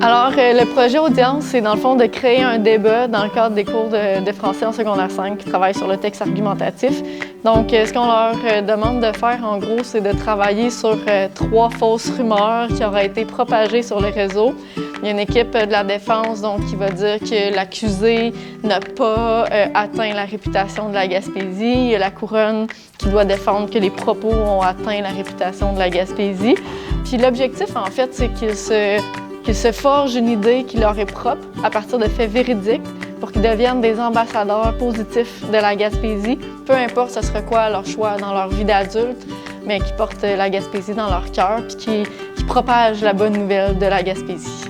Alors, le projet Audience, c'est dans le fond de créer un débat dans le cadre des cours de français en secondaire 5 qui travaillent sur le texte argumentatif. Donc, ce qu'on leur demande de faire, en gros, c'est de travailler sur 3 fausses rumeurs qui auraient été propagées sur les réseaux. Il y a une équipe de la défense donc, qui va dire que l'accusé n'a pas atteint la réputation de la Gaspésie. Il y a la couronne qui doit défendre que les propos ont atteint la réputation de la Gaspésie. Puis l'objectif, en fait, c'est qu'ils se forgent une idée qui leur est propre à partir de faits véridiques pour qu'ils deviennent des ambassadeurs positifs de la Gaspésie, peu importe ce sera quoi leur choix dans leur vie d'adulte, mais qui portent la Gaspésie dans leur cœur puis qui propagent la bonne nouvelle de la Gaspésie.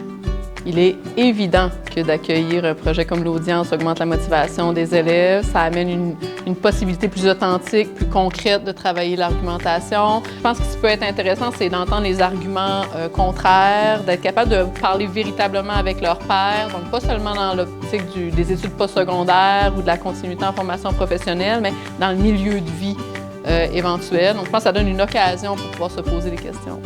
Il est évident que d'accueillir un projet comme l'Audience augmente la motivation des élèves. Ça amène une possibilité plus authentique, plus concrète de travailler l'argumentation. Je pense que ce qui peut être intéressant, c'est d'entendre les arguments contraires, d'être capable de parler véritablement avec leurs pairs, donc pas seulement dans l'optique des études postsecondaires ou de la continuité en formation professionnelle, mais dans le milieu de vie éventuel. Donc je pense que ça donne une occasion pour pouvoir se poser des questions.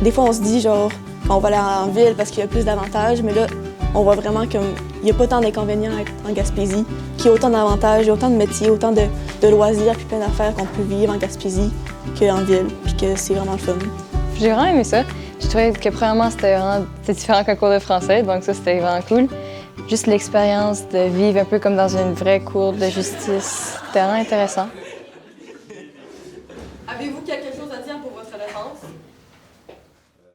Des fois, on se dit, genre, on va aller en ville parce qu'il y a plus d'avantages, mais là, on voit vraiment qu'il n'y a pas tant d'inconvénients à être en Gaspésie, qu'il y a autant d'avantages, il y a autant de métiers, autant de loisirs puis plein d'affaires qu'on peut vivre en Gaspésie qu'en ville, puis que c'est vraiment le fun. J'ai vraiment aimé ça. Je trouvais que premièrement, c'était différent qu'un cours de français, donc ça, c'était vraiment cool. Juste l'expérience de vivre un peu comme dans une vraie cour de justice, c'était vraiment intéressant.